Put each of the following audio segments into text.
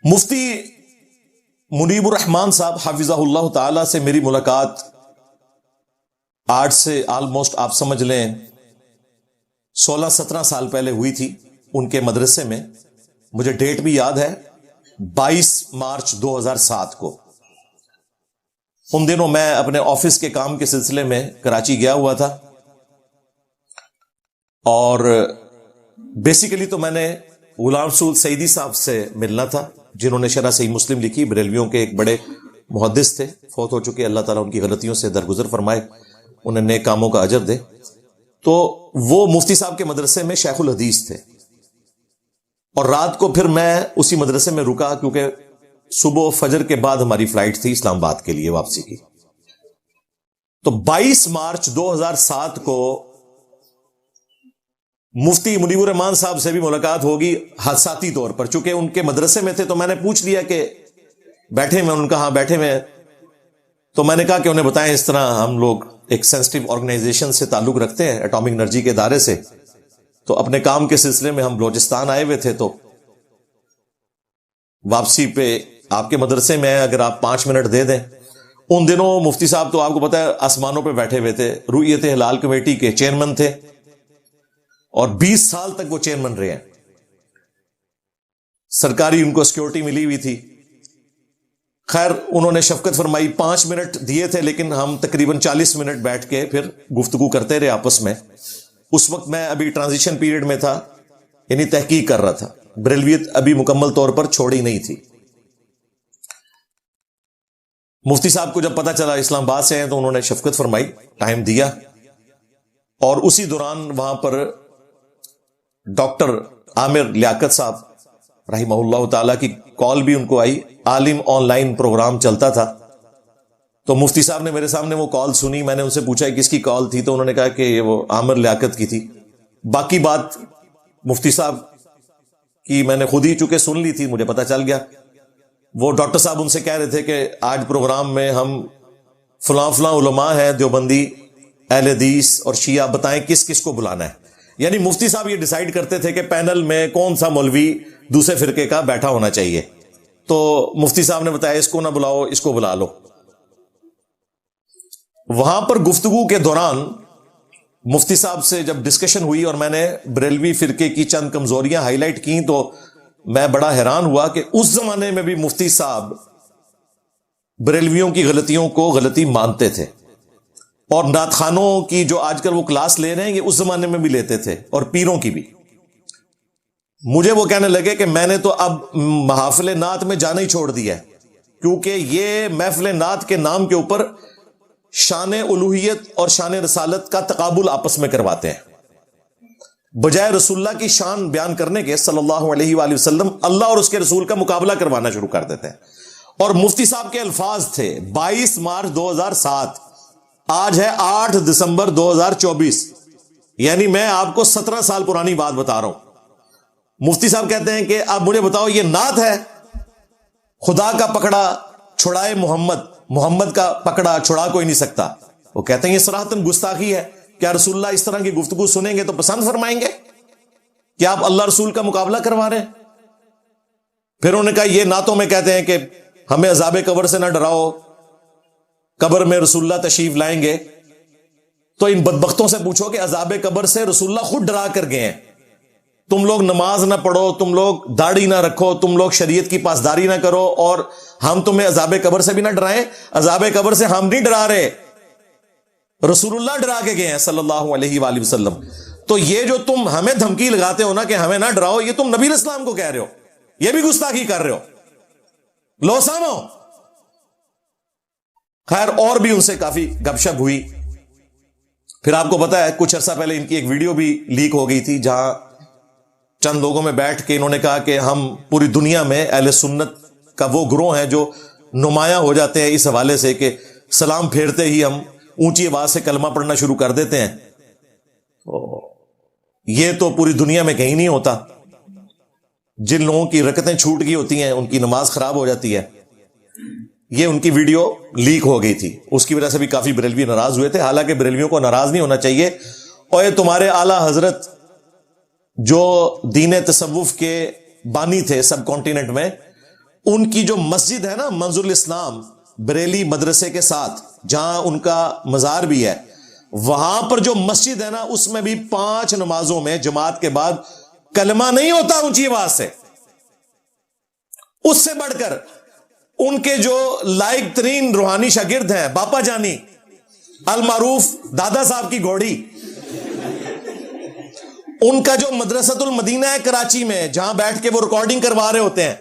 مفتی منیب الرحمان صاحب حافظہ اللہ تعالی سے میری ملاقات آج سے آلموسٹ آپ سمجھ لیں 16-17 سال پہلے ہوئی تھی ان کے مدرسے میں. مجھے ڈیٹ بھی یاد ہے 22 مارچ 2007 کو. ان دنوں میں اپنے آفس کے کام کے سلسلے میں کراچی گیا ہوا تھا اور بیسیکلی تو میں نے غلام رسول سعیدی صاحب سے ملنا تھا جنہوں نے شرح صحیح مسلم لکھی. بریلویوں کے ایک بڑے محدث تھے, فوت ہو چکے, اللہ تعالیٰ ان کی غلطیوں سے درگزر فرمائے, انہیں نیک کاموں کا اجر دے. تو وہ مفتی صاحب کے مدرسے میں شیخ الحدیث تھے اور رات کو پھر میں اسی مدرسے میں رکا کیونکہ صبح فجر کے بعد ہماری فلائٹ تھی اسلام آباد کے لیے واپسی کی. تو 22 مارچ 2007 کو مفتی منیب الرحمان صاحب سے بھی ملاقات ہوگی حادثاتی طور پر. چونکہ ان کے مدرسے میں تھے تو میں نے پوچھ لیا کہ بیٹھے میں, ان کا ہاں بیٹھے میں. تو میں نے کہا کہ انہیں بتائیں اس طرح ہم لوگ ایک سینسٹیو آرگنائزیشن سے تعلق رکھتے ہیں, ایٹامک انرجی کے ادارے سے, تو اپنے کام کے سلسلے میں ہم بلوچستان آئے ہوئے تھے, تو واپسی پہ آپ کے مدرسے میں اگر آپ 5 منٹ دے دیں. ان دنوں مفتی صاحب تو آپ کو پتا ہے آسمانوں پہ بیٹھے ہوئے تھے, رؤیت ہلال کمیٹی کے چیئرمین تھے اور 20 سال تک وہ چیئرمین رہے ہیں. سرکاری ان کو سیکورٹی ملی ہوئی تھی. خیر انہوں نے شفقت فرمائی, 5 منٹ دیے تھے لیکن ہم تقریباً 40 منٹ بیٹھ کے پھر گفتگو کرتے رہے آپس میں. اس وقت میں ابھی ٹرانزیشن پیریڈ میں تھا, یعنی تحقیق کر رہا تھا, بریلویت ابھی مکمل طور پر چھوڑی نہیں تھی. مفتی صاحب کو جب پتا چلا اسلام آباد سے ہیں تو انہوں نے شفقت فرمائی, ٹائم دیا, اور اسی دوران وہاں پر ڈاکٹر عامر لیاقت صاحب رحمہ اللہ تعالی کی کال بھی ان کو آئی. عالم آن لائن پروگرام چلتا تھا تو مفتی صاحب نے میرے سامنے وہ کال سنی. میں نے ان سے پوچھا کس کی کال تھی تو انہوں نے کہا کہ یہ وہ عامر لیاقت کی تھی. باقی بات مفتی صاحب کی میں نے خود ہی چونکہ سن لی تھی, مجھے پتا چل گیا. وہ ڈاکٹر صاحب ان سے کہہ رہے تھے کہ آج پروگرام میں ہم فلاں فلاں علماء ہیں, دیوبندی, اہل حدیث اور شیعہ, بتائیں کس کس کو بلانا ہے. یعنی مفتی صاحب یہ ڈیسائیڈ کرتے تھے کہ پینل میں کون سا مولوی دوسرے فرقے کا بیٹھا ہونا چاہیے. تو مفتی صاحب نے بتایا اس کو نہ بلاؤ, اس کو بلا لو. وہاں پر گفتگو کے دوران مفتی صاحب سے جب ڈسکشن ہوئی اور میں نے بریلوی فرقے کی چند کمزوریاں ہائی لائٹ کی تو میں بڑا حیران ہوا کہ اس زمانے میں بھی مفتی صاحب بریلویوں کی غلطیوں کو غلطی مانتے تھے, اور نعت خانوں کی جو آج کل وہ کلاس لے رہے ہیں یہ اس زمانے میں بھی لیتے تھے, اور پیروں کی بھی. مجھے وہ کہنے لگے کہ میں نے تو اب محافل نعت میں جانا ہی چھوڑ دیا ہے کیونکہ یہ محفل نعت کے نام کے اوپر شان الوہیت اور شان رسالت کا تقابل آپس میں کرواتے ہیں. بجائے رسول اللہ کی شان بیان کرنے کے صلی اللہ علیہ وآلہ وسلم, اللہ اور اس کے رسول کا مقابلہ کروانا شروع کر دیتے ہیں. اور مفتی صاحب کے الفاظ تھے 22 مارچ 2007, آج ہے 8 دسمبر 2024, یعنی میں آپ کو 17 سال پرانی بات بتا رہا ہوں. مفتی صاحب کہتے ہیں کہ اب مجھے بتاؤ یہ نعت ہے, خدا کا پکڑا چھڑائے محمد, محمد کا پکڑا چھڑا کوئی نہیں سکتا. وہ کہتے ہیں یہ صراحتاً گستاخی ہے. کیا رسول اللہ اس طرح کی گفتگو سنیں گے تو پسند فرمائیں گے؟ کیا آپ اللہ رسول کا مقابلہ کروا رہے ہیں؟ پھر انہوں نے کہا یہ نعتوں میں کہتے ہیں کہ ہمیں عذاب قبر سے نہ ڈراؤ, قبر میں رسول اللہ تشریف لائیں گے. تو ان بدبختوں سے پوچھو کہ عذاب قبر سے رسول اللہ خود ڈرا کر گئے ہیں. تم لوگ نماز نہ پڑھو, تم لوگ داڑھی نہ رکھو, تم لوگ شریعت کی پاسداری نہ کرو, اور ہم تمہیں عذاب قبر سے بھی نہ ڈرائیں. عذاب قبر سے ہم نہیں ڈرا رہے, رسول اللہ ڈرا کے گئے ہیں صلی اللہ علیہ وآلہ وسلم. تو یہ جو تم ہمیں دھمکی لگاتے ہو نا کہ ہمیں نہ ڈراؤ, یہ تم نبی اسلام کو کہہ رہے ہو, یہ بھی گستاخی کر رہے ہو. لو سامو. خیر اور بھی ان سے کافی گپ شپ ہوئی. پھر آپ کو پتا ہے کچھ عرصہ پہلے ان کی ایک ویڈیو بھی لیک ہو گئی تھی جہاں چند لوگوں میں بیٹھ کے انہوں نے کہا کہ ہم پوری دنیا میں اہل سنت کا وہ گروہ ہیں جو نمایاں ہو جاتے ہیں اس حوالے سے کہ سلام پھیرتے ہی ہم اونچی آواز سے کلمہ پڑھنا شروع کر دیتے ہیں. یہ تو پوری دنیا میں کہیں نہیں ہوتا. جن لوگوں کی رکعتیں چھوٹ گئی ہوتی ہیں ان کی نماز خراب ہو جاتی ہے. یہ ان کی ویڈیو لیک ہو گئی تھی, اس کی وجہ سے بھی کافی بریلوی ناراض ہوئے تھے. حالانکہ بریلویوں کو ناراض نہیں ہونا چاہیے, اور یہ تمہارے اعلی حضرت جو دین تصوف کے بانی تھے سب کانٹیننٹ میں, ان کی جو مسجد ہے نا منظور الاسلام بریلی مدرسے کے ساتھ جہاں ان کا مزار بھی ہے, وہاں پر جو مسجد ہے نا اس میں بھی 5 نمازوں میں جماعت کے بعد کلمہ نہیں ہوتا اونچی آواز سے. اس سے بڑھ کر ان کے جو لائق ترین روحانی شاگرد ہیں باپا جانی المعروف دادا صاحب کی گھوڑی, ان کا جو مدرسۃ المدینہ ہے کراچی میں جہاں بیٹھ کے وہ ریکارڈنگ کروا رہے ہوتے ہیں,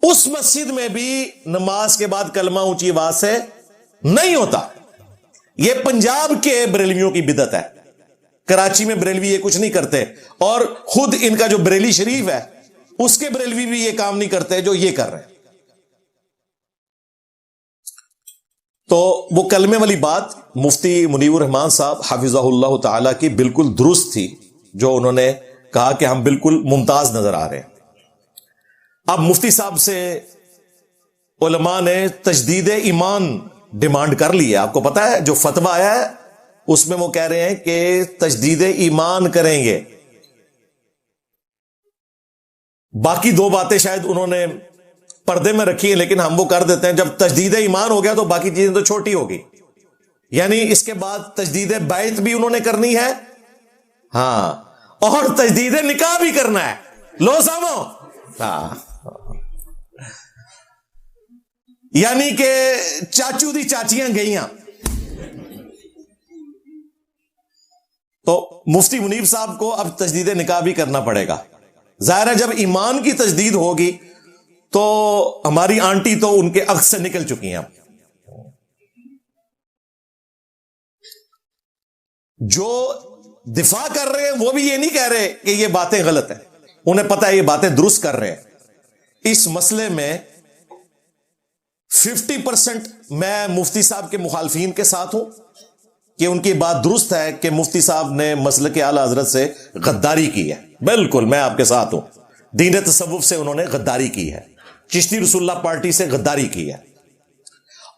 اس مسجد میں بھی نماز کے بعد کلمہ اونچی آواز سے نہیں ہوتا. یہ پنجاب کے بریلویوں کی بدعت ہے, کراچی میں بریلوی یہ کچھ نہیں کرتے, اور خود ان کا جو بریلی شریف ہے اس کے بریلوی بھی یہ کام نہیں کرتے جو یہ کر رہے ہیں. تو وہ کلمے والی بات مفتی منیب الرحمان صاحب حفظہ اللہ تعالی کی بالکل درست تھی, جو انہوں نے کہا کہ ہم بالکل ممتاز نظر آ رہے ہیں. اب مفتی صاحب سے علماء نے تجدید ایمان ڈیمانڈ کر لی ہے. آپ کو پتا ہے جو فتویٰ آیا ہے اس میں وہ کہہ رہے ہیں کہ تجدید ایمان کریں گے. باقی 2 باتیں شاید انہوں نے پردے میں رکھی ہیں, لیکن ہم وہ کر دیتے ہیں. جب تجدید ایمان ہو گیا تو باقی چیزیں تو چھوٹی ہوگی. یعنی اس کے بعد تجدید بیعت بھی انہوں نے کرنی ہے, ہاں, اور تجدید نکاح بھی کرنا ہے. لو سامو, ہاں, یعنی کہ چاچو دی چاچیاں گئیاں. تو مفتی منیب صاحب کو اب تجدید نکاح بھی کرنا پڑے گا. ظاہر ہے جب ایمان کی تجدید ہوگی تو ہماری آنٹی تو ان کے عکس سے نکل چکی ہیں. جو دفاع کر رہے ہیں وہ بھی یہ نہیں کہہ رہے کہ یہ باتیں غلط ہیں, انہیں پتہ ہے یہ باتیں درست کر رہے ہیں. اس مسئلے میں 50% میں مفتی صاحب کے مخالفین کے ساتھ ہوں کہ ان کی بات درست ہے کہ مفتی صاحب نے مسلک اعلی حضرت سے غداری کی ہے. بالکل میں آپ کے ساتھ ہوں, دین تصوف سے انہوں نے غداری کی ہے, چشتی رسول اللہ پارٹی سے غداری کی ہے.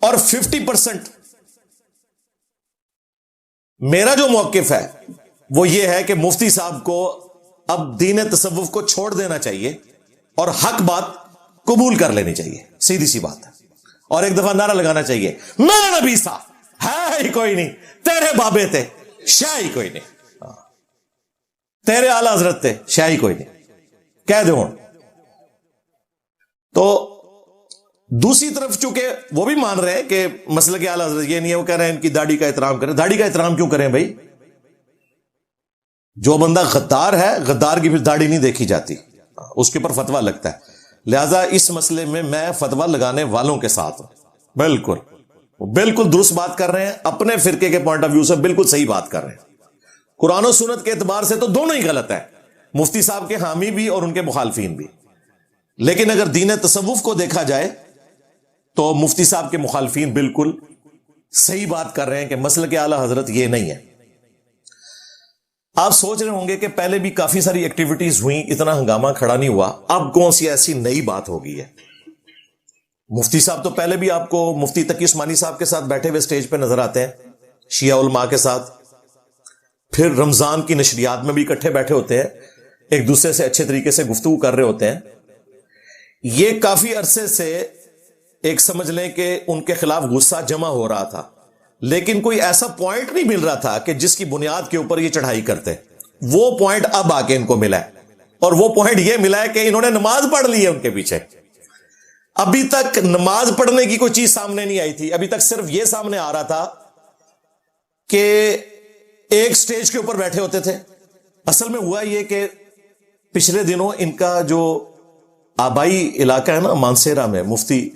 اور 50% میرا جو موقف ہے وہ یہ ہے کہ مفتی صاحب کو اب دین تصوف کو چھوڑ دینا چاہیے اور حق بات قبول کر لینی چاہیے, سیدھی سی بات ہے. اور ایک دفعہ نعرہ لگانا چاہیے, میرا نبی تھا ہے ہی کوئی نہیں, تیرے بابے تھے شاہ ہی کوئی نہیں, تیرے اعلی حضرت تھے شاہ ہی کوئی نہیں, کہہ دو. تو دوسری طرف چونکہ وہ بھی مان رہے ہیں کہ مسلک اعلی حضرت یہ نہیں ہے, وہ کہہ رہے ہیں ان کی داڑھی کا احترام کریں. داڑھی کا احترام کیوں کریں بھائی؟ جو بندہ غدار ہے, غدار کی پھر داڑھی نہیں دیکھی جاتی, اس کے اوپر فتویٰ لگتا ہے. لہذا اس مسئلے میں فتویٰ لگانے والوں کے ساتھ ہوں. بالکل بالکل درست بات کر رہے ہیں, اپنے فرقے کے پوائنٹ آف ویو سے بالکل صحیح بات کر رہے ہیں. قرآن و سنت کے اعتبار سے تو دونوں ہی غلط ہیں, مفتی صاحب کے حامی بھی اور ان کے مخالفین بھی. لیکن اگر دین تصوف کو دیکھا جائے تو مفتی صاحب کے مخالفین بالکل صحیح بات کر رہے ہیں کہ مسلک اعلی حضرت یہ نہیں ہے. آپ سوچ رہے ہوں گے کہ پہلے بھی کافی ساری ایکٹیویٹیز ہوئیں, اتنا ہنگامہ کھڑا نہیں ہوا, اب کون سی ایسی نئی بات ہو گئی ہے؟ مفتی صاحب تو پہلے بھی آپ کو مفتی تقی عثمانی صاحب کے ساتھ بیٹھے ہوئے سٹیج پہ نظر آتے ہیں, شیعہ علماء کے ساتھ. پھر رمضان کی نشریات میں بھی اکٹھے بیٹھے ہوتے ہیں, ایک دوسرے سے اچھے طریقے سے گفتگو کر رہے ہوتے ہیں. یہ کافی عرصے سے ایک سمجھ لیں کہ ان کے خلاف غصہ جمع ہو رہا تھا, لیکن کوئی ایسا پوائنٹ نہیں مل رہا تھا کہ جس کی بنیاد کے اوپر یہ چڑھائی کرتے. وہ پوائنٹ اب آ کے ان کو ملا ہے, اور وہ پوائنٹ یہ ملا ہے کہ انہوں نے نماز پڑھ لی ہے ان کے پیچھے. ابھی تک نماز پڑھنے کی کوئی چیز سامنے نہیں آئی تھی, ابھی تک صرف یہ سامنے آ رہا تھا کہ ایک سٹیج کے اوپر بیٹھے ہوتے تھے. اصل میں ہوا یہ کہ پچھلے دنوں ان کا جو آبائی علاقہ ہے نا مانسیرا میں, مفتی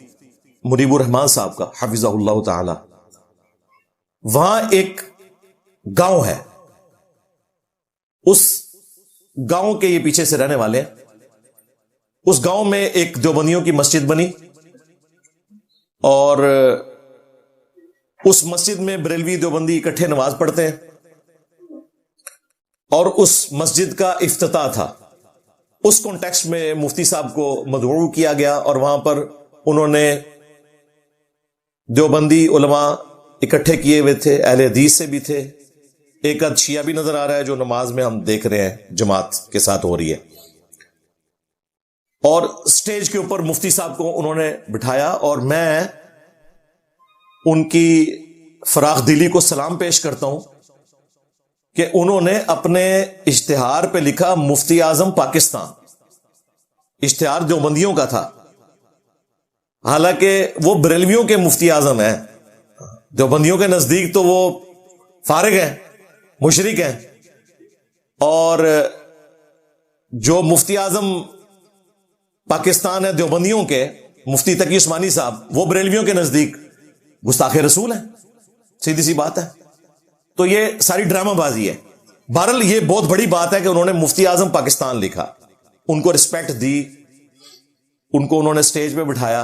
منیب الرحمان صاحب کا حفظہ اللہ تعالی, وہاں ایک گاؤں ہے, اس گاؤں کے یہ پیچھے سے رہنے والے ہیں. اس گاؤں میں ایک دیوبندیوں کی مسجد بنی, اور اس مسجد میں بریلوی دیوبندی اکٹھے نماز پڑھتے ہیں, اور اس مسجد کا افتتاح تھا. اس کانٹیکسٹ میں مفتی صاحب کو مدعو کیا گیا, اور وہاں پر انہوں نے دیوبندی علماء اکٹھے کیے ہوئے تھے, اہل حدیث سے بھی تھے, ایک آدھ شیعہ بھی نظر آ رہا ہے جو نماز میں ہم دیکھ رہے ہیں جماعت کے ساتھ ہو رہی ہے. اور سٹیج کے اوپر مفتی صاحب کو انہوں نے بٹھایا اور میں ان کی فراخ دلی کو سلام پیش کرتا ہوں کہ انہوں نے اپنے اشتہار پہ لکھا مفتی اعظم پاکستان. اشتہار دیوبندیوں کا تھا، حالانکہ وہ بریلویوں کے مفتی اعظم ہیں. دیوبندیوں کے نزدیک تو وہ فارغ ہیں، مشرک ہیں، اور جو مفتی اعظم پاکستان ہے دیوبندیوں کے، مفتی تقی عثمانی صاحب، وہ بریلویوں کے نزدیک گستاخ رسول ہیں. سیدھی سی بات ہے. تو یہ ساری ڈرامہ بازی ہے. بہرحال یہ بہت بڑی بات ہے کہ انہوں نے مفتی اعظم پاکستان لکھا، ان کو رسپیکٹ دی، ان کو انہوں نے سٹیج پہ بٹھایا.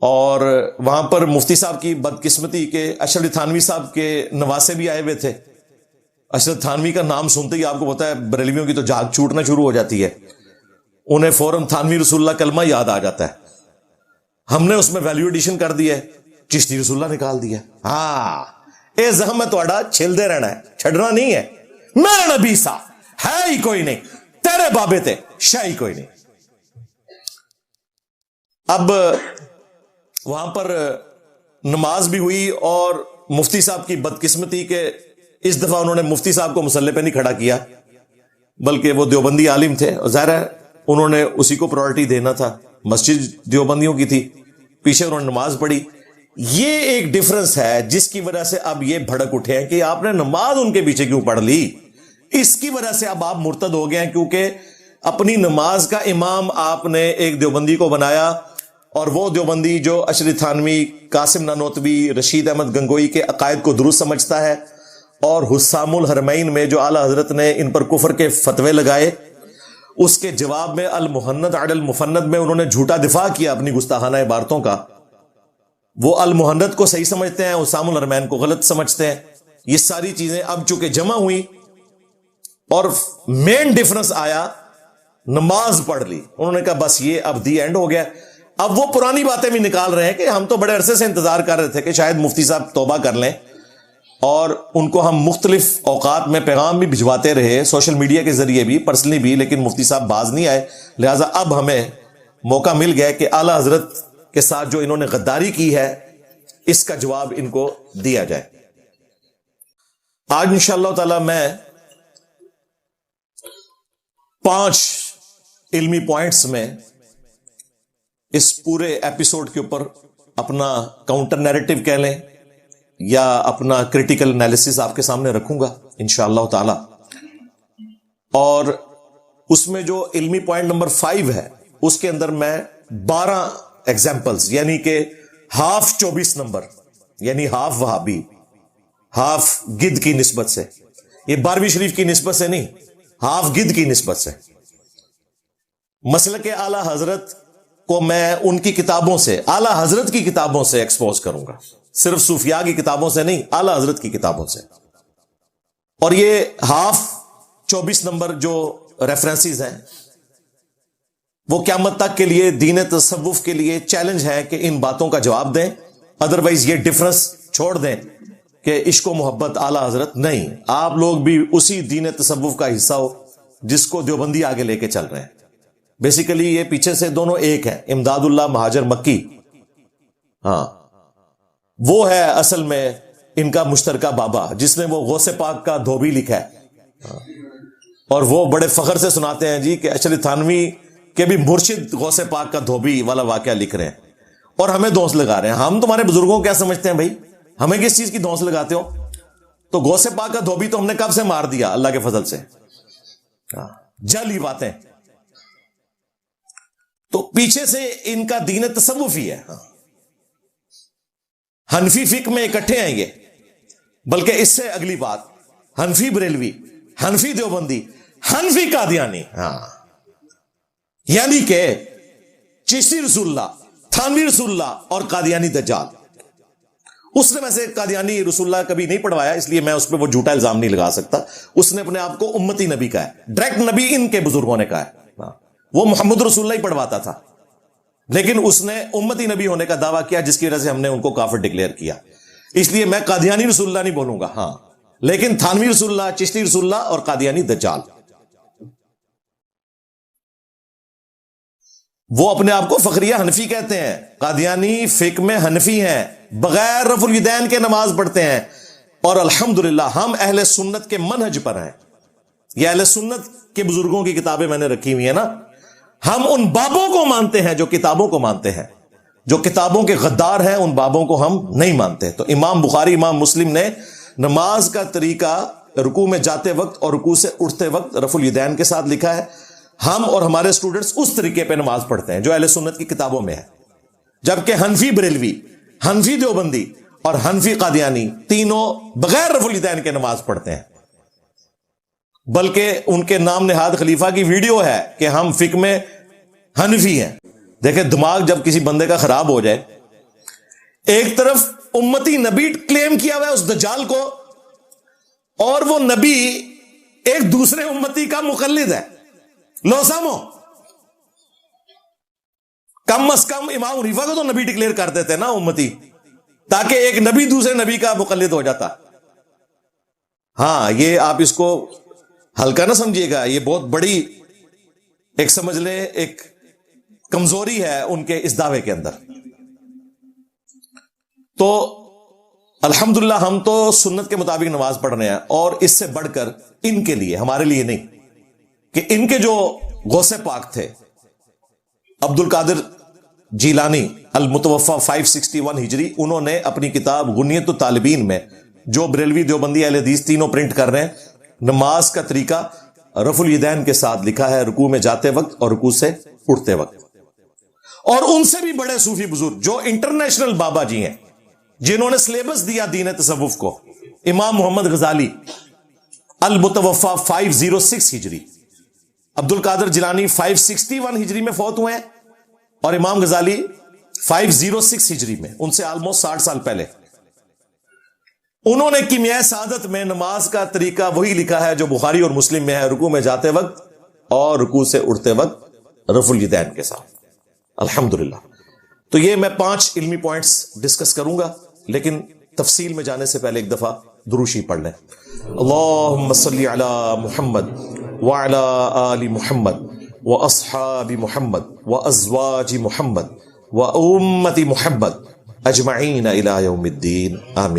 اور وہاں پر مفتی صاحب کی بدقسمتی کہ اشرف علی تھانوی صاحب کے نواسے بھی آئے ہوئے تھے. اشرف تھانوی کا نام سنتے ہی آپ کو پتا ہے بریلویوں کی تو جھاگ چھوٹنا شروع ہو جاتی ہے، انہیں فوراً تھانوی رسول اللہ کلمہ یاد آ جاتا ہے. ہم نے اس میں ویلیو ایڈیشن کر دی ہے، چشتی رسول اللہ نکال دیا. ہاں اے زخم ہے تھوڑا چھلدے رہنا ہے، چھڑنا نہیں ہے. میرا نبی سا ہے ہی کوئی نہیں، تیرے بابے تھے شاہ ہی کوئی نہیں. اب وہاں پر نماز بھی ہوئی اور مفتی صاحب کی بدقسمتی کہ اس دفعہ انہوں نے مفتی صاحب کو مصلی پہ نہیں کھڑا کیا، بلکہ وہ دیوبندی عالم تھے، ظاہر ہے انہوں نے اسی کو پرائورٹی دینا تھا. مسجد دیوبندیوں کی تھی، پیچھے انہوں نے نماز پڑھی. یہ ایک ڈفرنس ہے جس کی وجہ سے اب یہ بھڑک اٹھے ہیں کہ آپ نے نماز ان کے پیچھے کیوں پڑھ لی. اس کی وجہ سے اب آپ مرتد ہو گئے ہیں، کیونکہ اپنی نماز کا امام آپ نے ایک دیوبندی کو بنایا، اور وہ دیوبندی جو اشرف تھانوی، قاسم نانوتوی، رشید احمد گنگوئی کے عقائد کو درست سمجھتا ہے، اور حسام الحرمین میں جو اعلی حضرت نے ان پر کفر کے فتوے لگائے، اس کے جواب میں المحند علی المفند میں انہوں نے جھوٹا دفاع کیا اپنی گستاخانہ عبارتوں کا. وہ المحند کو صحیح سمجھتے ہیں، حسام الحرمین کو غلط سمجھتے ہیں. یہ ساری چیزیں اب چونکہ جمع ہوئی اور مین ڈفرنس آیا، نماز پڑھ لی. انہوں نے کہا بس یہ اب دی اینڈ ہو گیا. اب وہ پرانی باتیں بھی نکال رہے ہیں کہ ہم تو بڑے عرصے سے انتظار کر رہے تھے کہ شاید مفتی صاحب توبہ کر لیں، اور ان کو ہم مختلف اوقات میں پیغام بھی بھجواتے رہے، سوشل میڈیا کے ذریعے بھی، پرسنلی بھی، لیکن مفتی صاحب باز نہیں آئے. لہٰذا اب ہمیں موقع مل گیا کہ اعلی حضرت کے ساتھ جو انہوں نے غداری کی ہے اس کا جواب ان کو دیا جائے. آج انشاءاللہ تعالی میں 5 علمی پوائنٹس میں اس پورے ایپیسوڈ کے اوپر اپنا کاؤنٹر نیریٹو کہہ لیں یا اپنا کریٹیکل انالیسس آپ کے سامنے رکھوں گا انشاءاللہ تعالی. اور اس میں جو علمی پوائنٹ نمبر 5 ہے اس کے اندر میں 12 ایگزامپلز، یعنی کہ ہاف 24 نمبر، یعنی ہاف وہابی، ہاف گد کی نسبت سے، یہ 12ویں شریف کی نسبت سے نہیں، ہاف گد کی نسبت سے. مسلک اعلی حضرت کو میں ان کی کتابوں سے، اعلی حضرت کی کتابوں سے ایکسپوز کروں گا، صرف صوفیاء کی کتابوں سے نہیں، اعلی حضرت کی کتابوں سے. اور یہ ہاف 24 نمبر جو ریفرنسز ہیں وہ قیامت تک کے لیے دین تصوف کے لیے چیلنج ہے کہ ان باتوں کا جواب دیں. ادروائز یہ ڈفرنس چھوڑ دیں کہ عشق و محبت اعلی حضرت نہیں، آپ لوگ بھی اسی دین تصوف کا حصہ ہو جس کو دیوبندی آگے لے کے چل رہے ہیں. بیسیکلی یہ پیچھے سے دونوں ایک ہیں، امداد اللہ مہاجر مکی، ہاں وہ ہے اصل میں ان کا مشترکہ بابا جس نے وہ غوث پاک کا دھوبی لکھا ہے. اور وہ بڑے فخر سے سناتے ہیں جی کہ اشرف تھانوی کے بھی مرشد غوث پاک کا دھوبی والا واقعہ لکھ رہے ہیں اور ہمیں دھونس لگا رہے ہیں. ہم تمہارے بزرگوں کو کیا سمجھتے ہیں بھائی؟ ہمیں کس چیز کی دھونس لگاتے ہو؟ تو غوث پاک کا دھوبی تو ہم نے کب سے مار دیا اللہ کے فضل سے. جعلی باتیں. تو پیچھے سے ان کا دین تصوف ہی ہے. حنفی فقہ میں اکٹھے ہیں یہ، بلکہ اس سے اگلی بات، حنفی بریلوی، حنفی دیوبندی، حنفی قادیانی، یعنی کہ چشتی رسول اللہ، تھانوی رسول اللہ اور قادیانی دجال. اس نے ویسے قادیانی رسول اللہ کبھی نہیں پڑھوایا، اس لیے میں اس پہ وہ جھوٹا الزام نہیں لگا سکتا. اس نے اپنے آپ کو امتی نبی کہا ہے، ڈائریکٹ نبی ان کے بزرگوں نے کہا ہے. وہ محمد رسول اللہ ہی پڑھواتا تھا، لیکن اس نے امتی نبی ہونے کا دعویٰ کیا جس کی وجہ سے ہم نے ان کو کافر ڈکلیئر کیا. اس لیے میں قادیانی رسول اللہ نہیں بولوں گا، ہاں لیکن تھانوی رسول اللہ، چشتی رسول اللہ اور قادیانی دجال. وہ اپنے آپ کو فخریہ حنفی کہتے ہیں، قادیانی فقہ میں حنفی ہیں، بغیر رفع الیدین کے نماز پڑھتے ہیں، اور الحمدللہ ہم اہل سنت کے منہج پر ہیں۔ یہ اہل سنت کے بزرگوں کی کتابیں میں نے رکھی ہوئی ہیں نا، ہم ان بابوں کو مانتے ہیں جو کتابوں کو مانتے ہیں، جو کتابوں کے غدار ہیں ان بابوں کو ہم نہیں مانتے۔ تو امام بخاری، امام مسلم نے نماز کا طریقہ رکوع میں جاتے وقت اور رکوع سے اٹھتے وقت رفع الیدین کے ساتھ لکھا ہے۔ ہم اور ہمارے اسٹوڈنٹس اس طریقے پہ نماز پڑھتے ہیں جو اہل سنت کی کتابوں میں ہے، جبکہ حنفی بریلوی، حنفی دیوبندی اور حنفی قادیانی تینوں بغیر رفع الیدین کے نماز پڑھتے ہیں، بلکہ ان کے نام نہاد خلیفہ کی ویڈیو ہے کہ ہم فقہ میں حنفی ہیں۔ دیکھیں دماغ جب کسی بندے کا خراب ہو جائے، ایک طرف امتی نبی کلیم کیا ہوا ہے اس دجال کو، اور وہ نبی ایک دوسرے امتی کا مقلد ہے، لو سامو، کم از کم امام حنیفہ کو تو نبی ڈکلیئر کر دیتے نا امتی، تاکہ ایک نبی دوسرے نبی کا مقلد ہو جاتا۔ ہاں یہ آپ اس کو ہلکا نہ سمجھیے گا، یہ بہت بڑی ایک سمجھ لے ایک کمزوری ہے ان کے اس دعوے کے اندر۔ تو الحمدللہ ہم تو سنت کے مطابق نماز پڑھ رہے ہیں، اور اس سے بڑھ کر ان کے لیے، ہمارے لیے نہیں، کہ ان کے جو غوث پاک تھے عبد القادر جیلانی المتوفا 561 ہجری، انہوں نے اپنی کتاب غنیت الطالبین میں، جو بریلوی دیوبندی اہل حدیث تینوں پرنٹ کر رہے ہیں، نماز کا طریقہ رفع الیدین کے ساتھ لکھا ہے، رکوع میں جاتے وقت اور رکوع سے اٹھتے وقت۔ اور ان سے بھی بڑے صوفی بزرگ جو انٹرنیشنل بابا جی ہیں، جنہوں نے سلیبس دیا دین تصوف کو، امام محمد غزالی المتوفا 506 ہجری، عبد القادر جیلانی 561 ہجری میں فوت ہوئے ہیں، اور امام غزالی 506 ہجری میں، ان سے آلموسٹ 60 سال پہلے۔ انہوں نے کیمیائے سعادت میں نماز کا طریقہ وہی لکھا ہے جو بخاری اور مسلم میں ہے، رکوع میں جاتے وقت اور رکوع سے اٹھتے وقت رفع الیدین کے ساتھ، الحمدللہ۔ تو یہ میں 5 علمی پوائنٹس ڈسکس کروں گا، لیکن تفصیل میں جانے سے پہلے ایک دفعہ دروشی پڑھ لیں۔ اللہم صلی علی محمد وعلی آل محمد واصحاب محمد وازواج محمد وامت محمد اجمعین الی یوم الدین، آمین۔